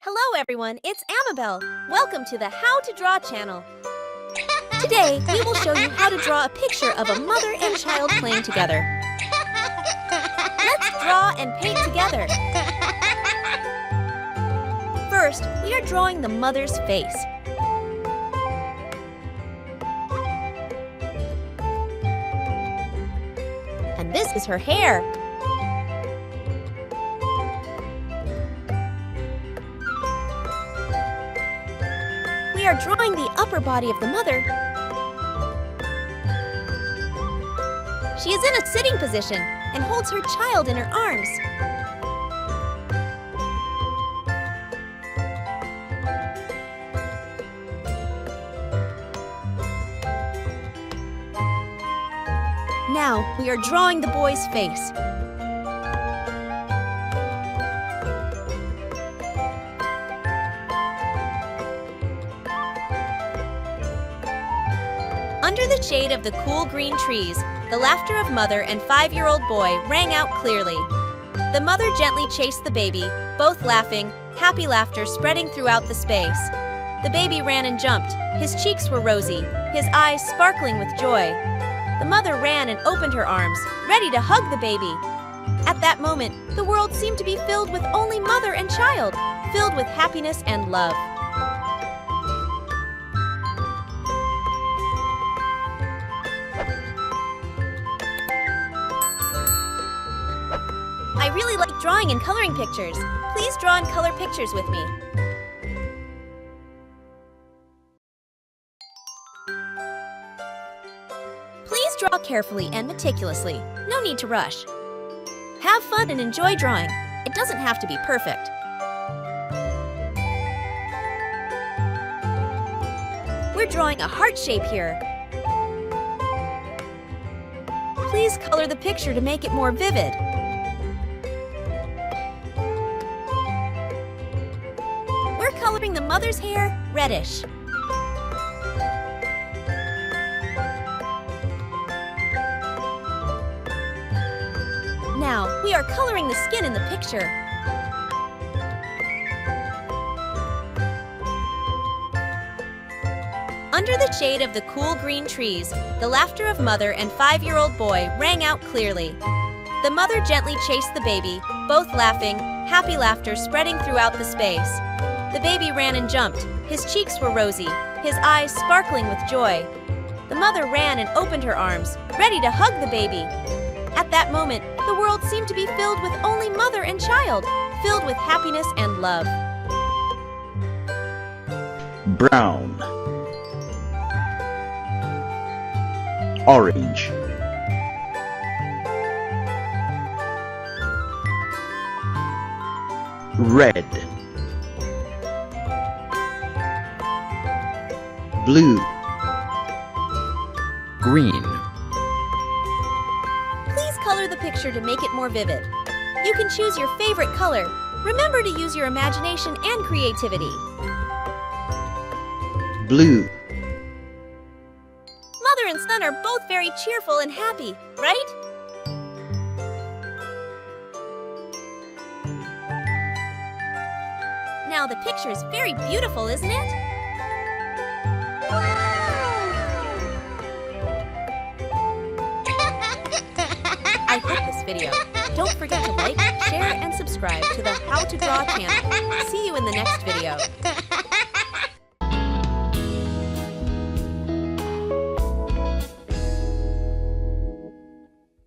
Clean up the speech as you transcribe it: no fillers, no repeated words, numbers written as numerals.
Hello everyone, it's Amabel. Welcome to the How to Draw channel. Today, we will show you how to draw a picture of a mother and child playing together. Let's draw and paint together. First, we are drawing the mother's face. And this is her hair. We are drawing the upper body of the mother. She is in a sitting position and holds her child in her arms. Now we are drawing the boy's face. Under the shade of the cool green trees, the laughter of mother and 5-year-old boy rang out clearly. The mother gently chased the baby, both laughing, happy laughter spreading throughout the space. The baby ran and jumped. His cheeks were rosy, his eyes sparkling with joy. The mother ran and opened her arms, ready to hug the baby. At that moment, the world seemed to be filled with only mother and child, filled with happiness and love. I really like drawing and coloring pictures. Please draw and color pictures with me. Please draw carefully and meticulously. No need to rush. Have fun and enjoy drawing. It doesn't have to be perfect. We're drawing a heart shape here. Please color the picture to make it more vivid. We're coloring the mother's hair reddish. Now, we are coloring the skin in the picture. Under the shade of the cool green trees, the laughter of mother and 5-year-old boy rang out clearly. The mother gently chased the baby, both laughing, happy laughter spreading throughout the space. The baby ran and jumped. His cheeks were rosy, his eyes sparkling with joy. The mother ran and opened her arms, ready to hug the baby. At that moment, the world seemed to be filled with only mother and child, filled with happiness and love. Brown, orange, red, blue, green, Please color the picture to make it more vivid. You can choose your favorite color. Remember to use your imagination and creativity. blue, Mother and son are both very cheerful and happy, right? Now the picture is very beautiful, isn't it? I hope this video. Don't forget to like, share, and subscribe to the How to Draw channel. See you in the next video.